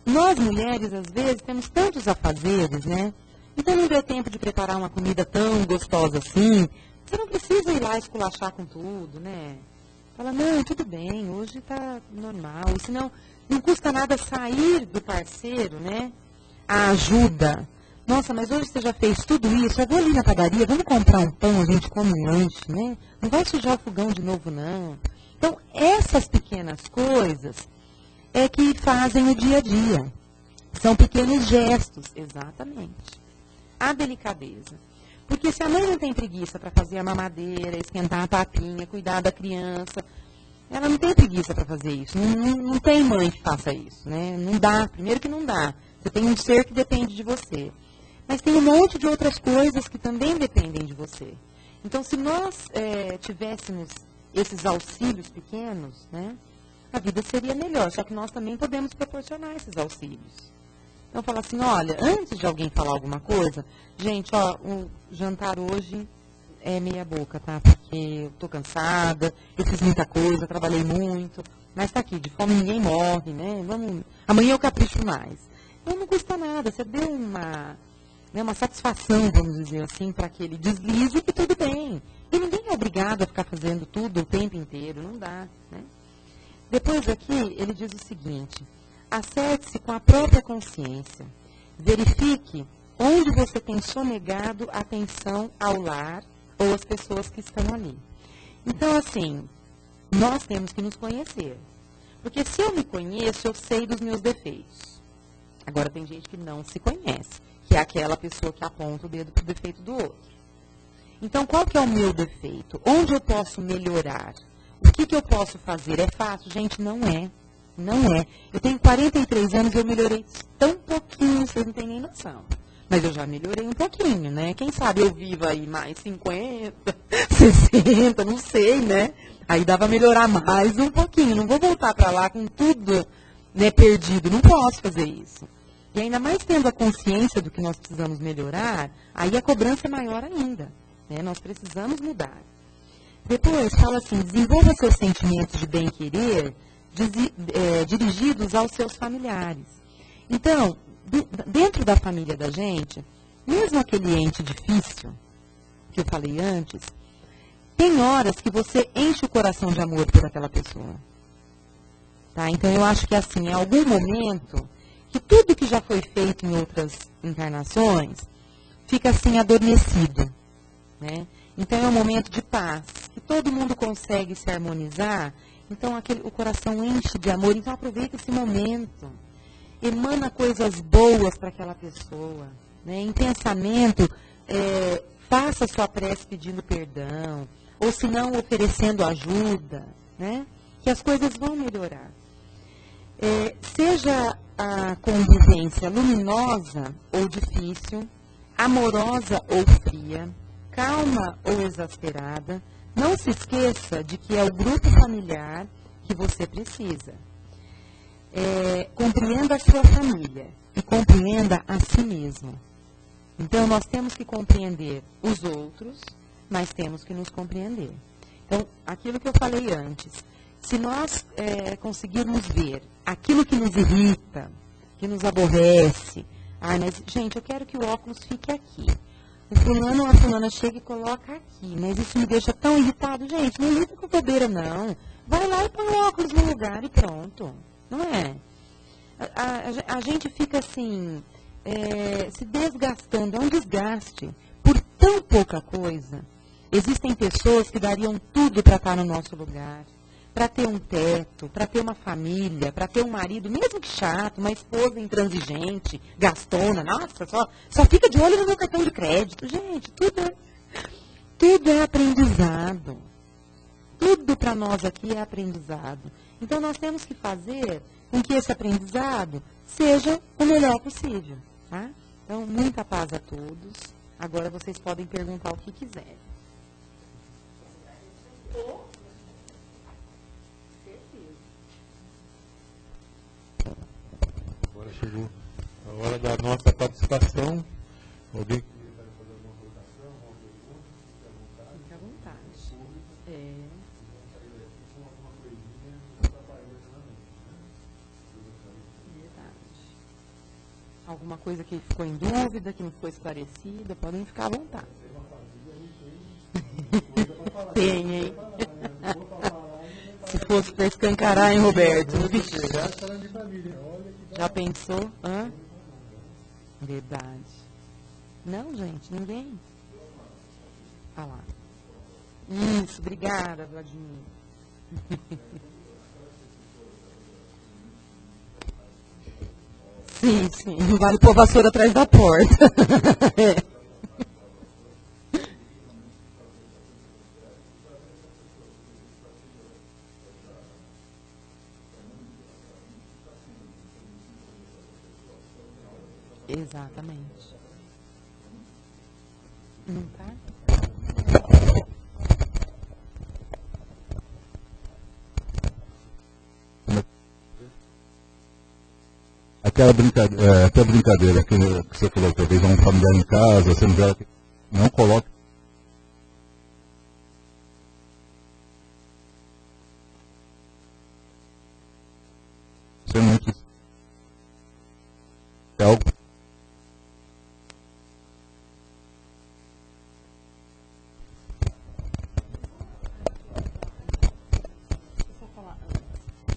Nós, mulheres, às vezes, temos tantos afazeres, né? Então, não deu tempo de preparar uma comida tão gostosa assim. Você não precisa ir lá esculachar com tudo, né? Fala, não, tudo bem, hoje está normal. E senão, não custa nada sair do parceiro, né? A ajuda. Nossa, mas hoje você já fez tudo isso, eu vou ali na padaria, vamos comprar um pão, a gente come um lanche, né? Não vai sujar o fogão de novo, não. Então, essas pequenas coisas é que fazem o dia a dia. São pequenos gestos, exatamente. A delicadeza. Porque se a mãe não tem preguiça para fazer a mamadeira, esquentar a papinha, cuidar da criança, ela não tem preguiça para fazer isso. Não tem mãe que faça isso, né? Não dá. Primeiro que não dá. Você tem um ser que depende de você. Mas tem um monte de outras coisas que também dependem de você. Então, se nós tivéssemos esses auxílios pequenos, né, a vida seria melhor. Só que nós também podemos proporcionar esses auxílios. Então, fala assim, olha, antes de alguém falar alguma coisa, gente, ó, o jantar hoje é meia boca, tá? Porque eu tô cansada, eu fiz muita coisa, trabalhei muito, mas tá aqui, de fome ninguém morre, né? Amanhã eu capricho mais. Então, não custa nada, você deu uma satisfação, vamos dizer assim, para aquele deslize e tudo bem. E ninguém é obrigado a ficar fazendo tudo o tempo inteiro, não dá, né? Depois aqui, ele diz o seguinte... Acerte-se com a própria consciência. Verifique onde você tem sonegado atenção ao lar ou às pessoas que estão ali. Então, assim, nós temos que nos conhecer. Porque se eu me conheço, eu sei dos meus defeitos. Agora, tem gente que não se conhece, que é aquela pessoa que aponta o dedo para o defeito do outro. Então, qual que é o meu defeito? Onde eu posso melhorar? O que eu posso fazer? É fácil? Gente, não é. Não é. Eu tenho 43 anos e eu melhorei tão pouquinho, vocês não têm nem noção. Mas eu já melhorei um pouquinho, né? Quem sabe eu vivo aí mais 50, 60, não sei, né? Aí dá para melhorar mais um pouquinho. Não vou voltar para lá com tudo, né, perdido. Não posso fazer isso. E ainda mais tendo a consciência do que nós precisamos melhorar, aí a cobrança é maior ainda. Né? Nós precisamos mudar. Depois fala assim, desenvolva seus sentimentos de bem-querer dirigidos aos seus familiares. Então, dentro da família da gente, mesmo aquele ente difícil, que eu falei antes, tem horas que você enche o coração de amor por aquela pessoa. Tá? Então, eu acho que assim, em algum momento, que tudo que já foi feito em outras encarnações, fica assim adormecido. Né? Então, é um momento de paz, que todo mundo consegue se harmonizar. Então, o coração enche de amor. Então, aproveita esse momento. Emana coisas boas para aquela pessoa. Né? Em pensamento, faça sua prece pedindo perdão. Ou, se não, oferecendo ajuda. Né? Que as coisas vão melhorar. Seja a convivência luminosa ou difícil, amorosa ou fria, calma ou exasperada, não se esqueça de que é o grupo familiar que você precisa. Compreenda a sua família e compreenda a si mesmo. Então, nós temos que compreender os outros, mas temos que nos compreender. Então, aquilo que eu falei antes, se nós conseguirmos ver aquilo que nos irrita, que nos aborrece, mas, gente, eu quero que o óculos fique aqui. O fulano ou a fulana chega e coloca aqui, mas isso me deixa tão irritado. Gente, não irrita com bobeira, não. Vai lá e põe o óculos no lugar e pronto. Não é? A gente fica assim, se desgastando, é um desgaste por tão pouca coisa. Existem pessoas que dariam tudo para estar no nosso lugar, para ter um teto, para ter uma família, para ter um marido, mesmo que chato, uma esposa intransigente, gastona, nossa, só fica de olho no meu cartão de crédito. Gente, tudo é aprendizado. Tudo para nós aqui é aprendizado. Então, nós temos que fazer com que esse aprendizado seja o melhor possível. Tá? Então, muita paz a todos. Agora, vocês podem perguntar o que quiserem. Agora chegou a hora da nossa participação. Alguém queria fazer alguma colocação, alguma pergunta? Fique à vontade. É. Verdade. Alguma coisa que ficou em dúvida, que não ficou esclarecida, podem ficar à vontade. Tem, hein? Se fosse para escancarar, hein, Roberto? Já pensou? Hã? Verdade. Não, gente, ninguém. Ah lá. Isso, obrigada, Vladimir. Sim, não vale pôr vassoura atrás da porta. É. Exatamente. Não tá? Aquela brincadeira que você falou, talvez um familiar em casa, você não coloque. Isso é muito. É algo.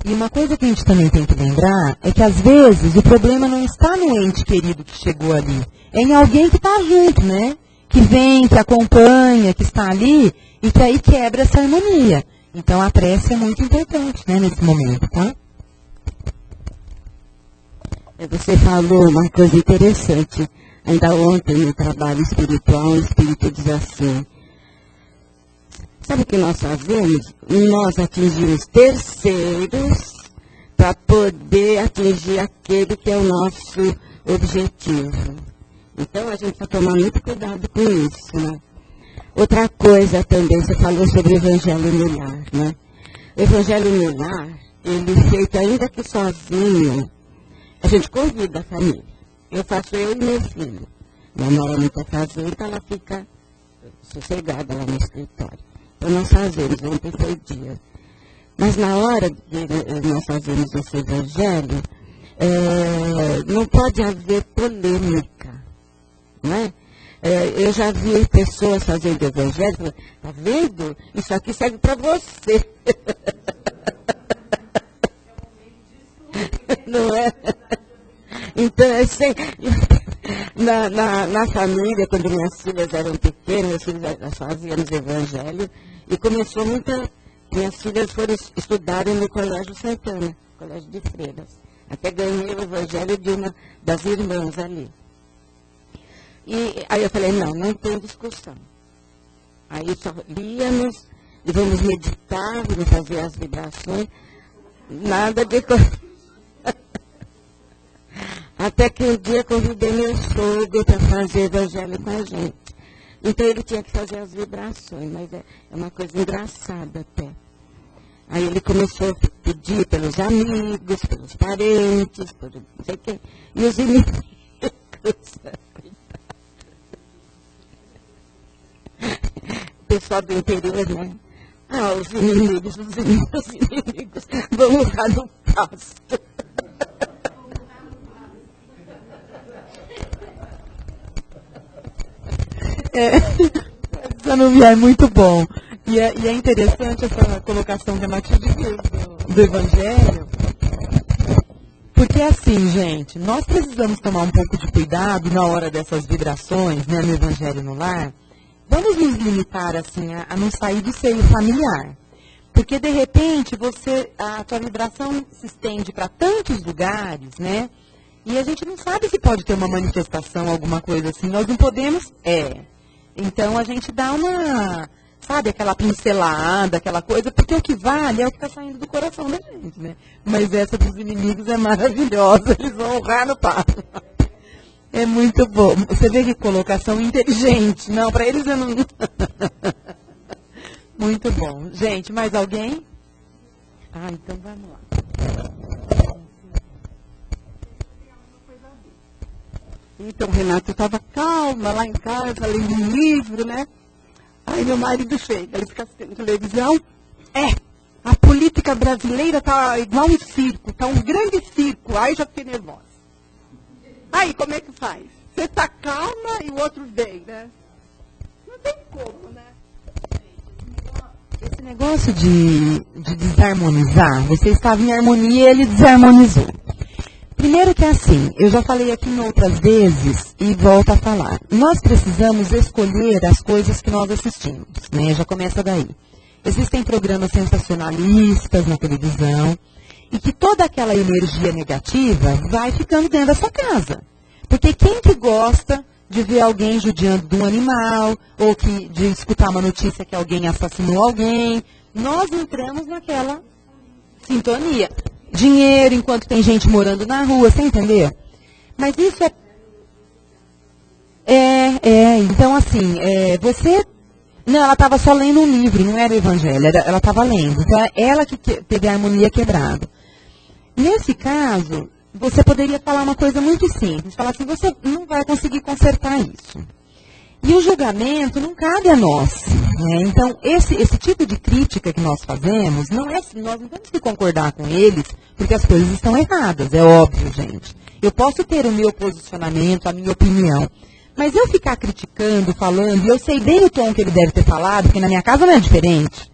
E uma coisa que a gente também tem que lembrar é que, às vezes, o problema não está no ente querido que chegou ali. É em alguém que está junto, né? Que vem, que acompanha, que está ali e que aí quebra essa harmonia. Então, a prece é muito importante, né, nesse momento, tá? Você falou uma coisa interessante. Ainda ontem, no trabalho espiritual, o Espírito diz assim: sabe o que nós fazemos? Nós atingimos terceiros para poder atingir aquele que é o nosso objetivo. Então, a gente vai tomar muito cuidado com isso, né? Outra coisa também, você falou sobre o Evangelho no Lar, né? O Evangelho no Lar, ele feito ainda que sozinho, a gente convida a família. Eu faço eu e meu filho. Minha nora não quer fazer, então ela fica sossegada lá no escritório. Então nós fazemos, ontem foi dia. Mas na hora de nós fazermos esse evangelho, não pode haver polêmica, não é? Eu já vi pessoas fazendo evangelho, falando, tá vendo? Isso aqui serve para você. Não é? Então, assim, na família, quando minhas filhas eram pequenas, nós fazíamos evangelho, e começou minhas filhas foram estudarem no Colégio Santana, Colégio de Freiras. Até ganhei o evangelho de uma das irmãs ali. E aí eu falei, não tem discussão. Aí só líamos, e vamos meditar, vamos fazer as vibrações, nada de... Até que um dia convidei meu sogro para fazer evangelho com a gente. Então ele tinha que fazer as vibrações, mas é uma coisa engraçada até. Aí ele começou a pedir pelos amigos, pelos parentes, por não sei quem, e os inimigos. O pessoal do interior, né? Os inimigos vamos lá no pasto. Essa não vier é muito bom. E é interessante essa colocação que a Matilde fez do Evangelho, porque assim, gente, nós precisamos tomar um pouco de cuidado na hora dessas vibrações, né, no Evangelho no Lar, vamos nos limitar assim, a não sair do seio familiar. Porque, de repente, a tua vibração se estende para tantos lugares, né? E a gente não sabe se pode ter uma manifestação, alguma coisa assim. Nós não podemos? Então, a gente dá uma, sabe, aquela pincelada, aquela coisa, porque o que vale é o que está saindo do coração da gente, né? Mas essa dos inimigos é maravilhosa, eles vão honrar no papo. É muito bom. Você vê que colocação inteligente. Não, para eles eu não... Muito bom. Gente, mais alguém? Então vamos lá. Então, Renato, eu estava calma lá em casa, lendo um livro, né? Aí meu marido chega, ele fica assistindo televisão. A política brasileira tá igual um circo, tá um grande circo. Aí já fiquei nervosa. Aí, como é que faz? Você tá calma e o outro vem, né? Não tem como, né? Esse negócio de desarmonizar, você estava em harmonia e ele desarmonizou. Primeiro que é assim, eu já falei aqui em outras vezes e volto a falar. Nós precisamos escolher as coisas que nós assistimos, né? Já começa daí. Existem programas sensacionalistas na televisão e que toda aquela energia negativa vai ficando dentro da sua casa. Porque quem que gosta de ver alguém judiando de um animal ou de escutar uma notícia que alguém assassinou alguém? Nós entramos naquela sintonia. Dinheiro enquanto tem gente morando na rua, você entendeu? Mas isso então assim, você... Não, ela estava só lendo um livro, não era o evangelho, ela estava lendo. Então, ela que teve a harmonia quebrada. Nesse caso, você poderia falar uma coisa muito simples, falar assim, você não vai conseguir consertar isso. E o julgamento não cabe a nós. Né? Então, esse tipo de crítica que nós fazemos, nós não temos que concordar com eles, porque as coisas estão erradas, é óbvio, gente. Eu posso ter o meu posicionamento, a minha opinião, mas eu ficar criticando, falando, e eu sei bem o tom que ele deve ter falado, porque na minha casa não é diferente.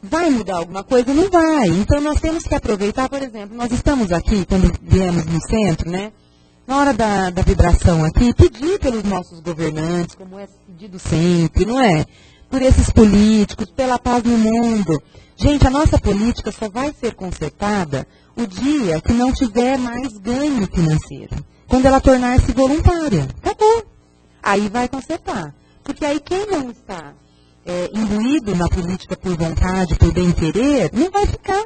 Vai mudar alguma coisa? Não vai. Então, nós temos que aproveitar, por exemplo, nós estamos aqui, quando viemos no centro, né? Na hora da vibração aqui, pedir pelos nossos governantes, como é pedido sempre, não é? Por esses políticos, pela paz no mundo. Gente, a nossa política só vai ser consertada o dia que não tiver mais ganho financeiro. Quando ela tornar-se voluntária. Acabou. Aí vai consertar. Porque aí quem não está imbuído na política por vontade, por bem-querer, não vai ficar.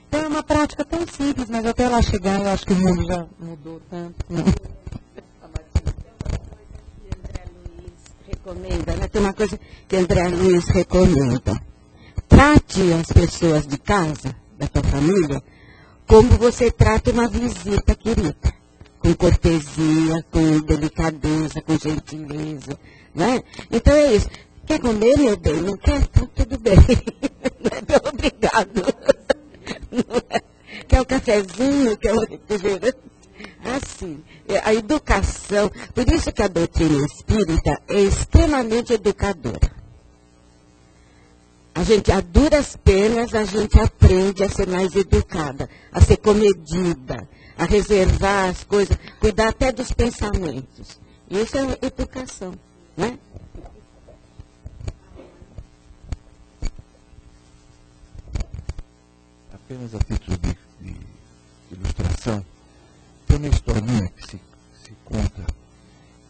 Então é uma prática tão simples, mas até lá chegar, eu acho que o mundo já mudou tanto. Recomenda, né? Tem uma coisa que André Luiz recomenda. Trate as pessoas de casa, da tua família, como você trata uma visita querida. Com cortesia, com delicadeza, com gentileza, né? Então é isso. Quer comer, meu bem? Não quer? Então tudo bem. Obrigado. Quer um cafezinho? Quer um refrigerante? Assim, a educação, por isso que a doutrina espírita é extremamente educadora. A gente, a duras penas, a gente aprende a ser mais educada, a ser comedida, a reservar as coisas, cuidar até dos pensamentos. Isso é educação, né? Apenas a título de ilustração, tem uma historinha que se conta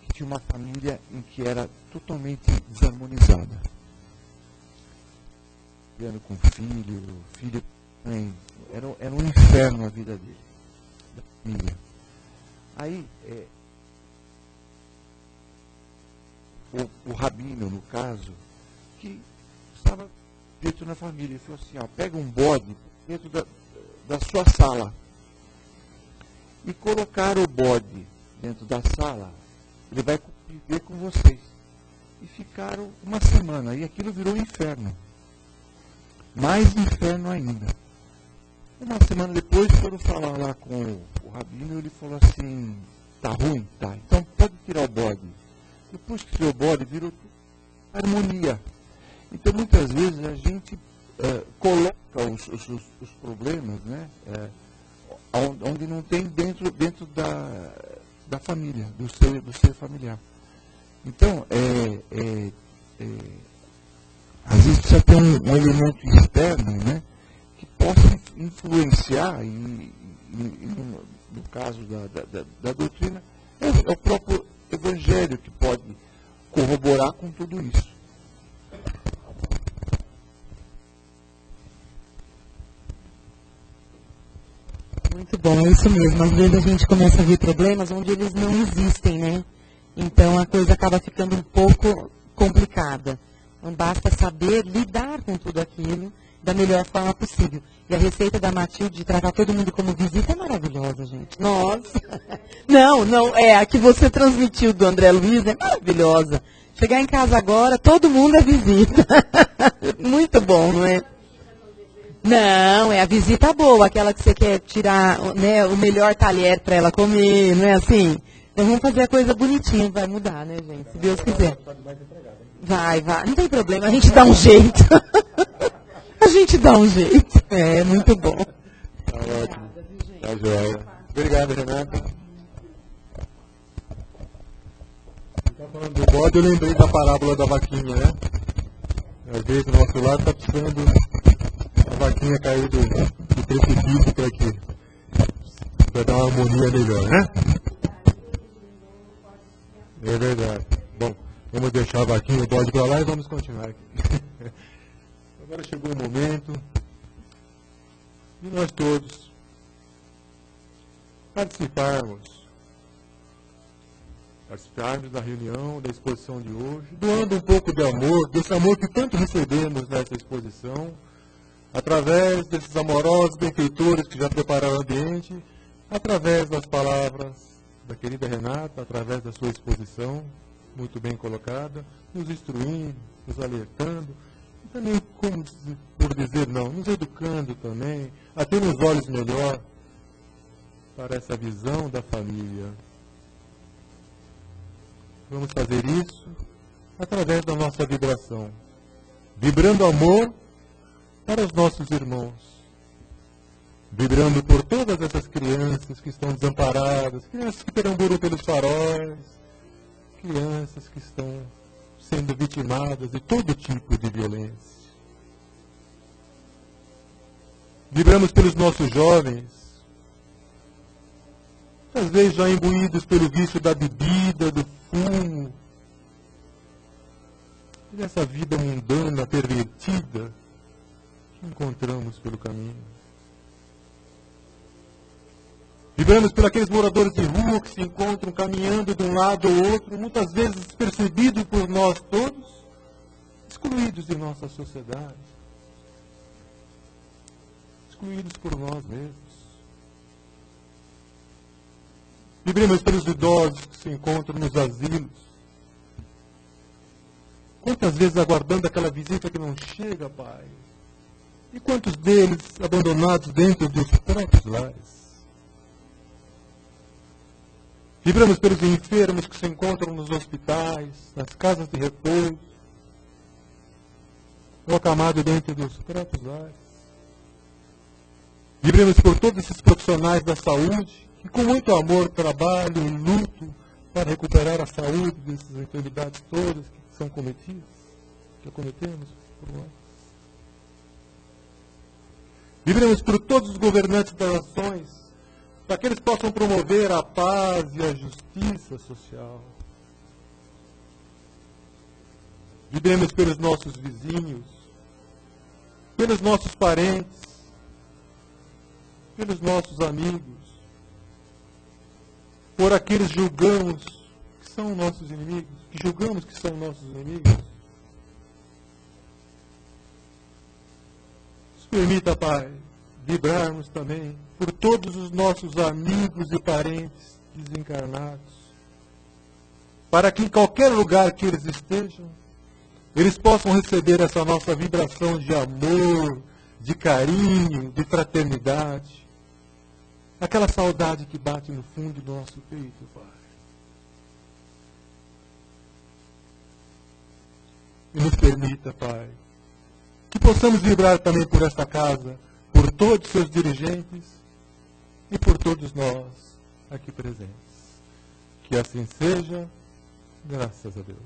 que tinha uma família em que era totalmente desarmonizada. Vivendo com filho, mãe, era um inferno a vida dele, da família. Aí, o rabino, no caso, que estava dentro na família, ele falou assim, pega um bode dentro da sua sala e colocar o bode dentro da sala, ele vai conviver com vocês. E ficaram uma semana, e aquilo virou um inferno. Mais inferno ainda. Uma semana depois foram falar lá com o rabino e ele falou assim, tá ruim? Tá, então pode tirar o bode. Depois que tirou o bode, virou harmonia. Então muitas vezes a gente coloca os problemas, né, onde não tem dentro da família, do ser familiar. Então, às vezes precisa ter um elemento externo, né, que possa influenciar, no caso da doutrina, é o próprio Evangelho que pode corroborar com tudo isso. Muito bom, é isso mesmo. Às vezes a gente começa a ver problemas onde eles não existem, né? Então a coisa acaba ficando um pouco complicada. Então basta saber lidar com tudo aquilo da melhor forma possível. E a receita da Matilde de tratar todo mundo como visita é maravilhosa, gente. Nossa! Não, a que você transmitiu do André Luiz é maravilhosa. Chegar em casa agora, todo mundo é visita. Muito bom, não é? Não, é a visita boa, aquela que você quer tirar, né, o melhor talher para ela comer, não é assim? Então vamos fazer a coisa bonitinha, vai mudar, né, gente? Se Deus quiser. Vai. Não tem problema, a gente dá um jeito. A gente dá um jeito. É, muito bom. Tá ótimo. Tá joia. Obrigado, Renata. Você tá falando do bode, eu lembrei da parábola da vaquinha, né? Às vezes o nosso lar está precisando a vaquinha cair do precipício para quê? Para dar uma harmonia melhor, né? É verdade. Bom, vamos deixar a vaquinha e o bode para lá e vamos continuar aqui. Agora chegou o momento de nós todos participarmos da reunião, da exposição de hoje, doando um pouco de amor, desse amor que tanto recebemos nessa exposição, através desses amorosos benfeitores que já prepararam o ambiente, através das palavras da querida Renata, através da sua exposição, muito bem colocada, nos instruindo, nos alertando, e também, como por dizer não, nos educando também, a ter os olhos melhor para essa visão da família. Vamos fazer isso através da nossa vibração, vibrando amor para os nossos irmãos, vibrando por todas essas crianças que estão desamparadas, crianças que perambulam pelos faróis, crianças que estão sendo vitimadas de todo tipo de violência. Vibramos pelos nossos jovens, às vezes já imbuídos pelo vício da bebida, do fumo, e dessa vida mundana, pervertida, que encontramos pelo caminho. Vibramos por aqueles moradores de rua que se encontram caminhando de um lado ao outro, muitas vezes despercebidos por nós todos, excluídos de nossa sociedade, excluídos por nós mesmos. Vibramos pelos idosos que se encontram nos asilos. Quantas vezes aguardando aquela visita que não chega, Pai? E quantos deles abandonados dentro dos próprios lares? Vibramos pelos enfermos que se encontram nos hospitais, nas casas de repouso, ou acamados dentro dos próprios lares. Vibramos por todos esses profissionais da saúde que com muito amor trabalham e lutam para recuperar a saúde dessas enfermidades todas que são cometidas, que cometemos por nós. Vibramos por todos os governantes das nações, para que eles possam promover a paz e a justiça social. Vibramos pelos nossos vizinhos, pelos nossos parentes, pelos nossos amigos, por aqueles que julgamos que são nossos inimigos, Nos permita, Pai, vibrarmos também por todos os nossos amigos e parentes desencarnados, para que em qualquer lugar que eles estejam, eles possam receber essa nossa vibração de amor, de carinho, de fraternidade, aquela saudade que bate no fundo do nosso peito, Pai. E nos permita, Pai, que possamos vibrar também por esta casa, por todos os seus dirigentes e por todos nós aqui presentes. Que assim seja, graças a Deus.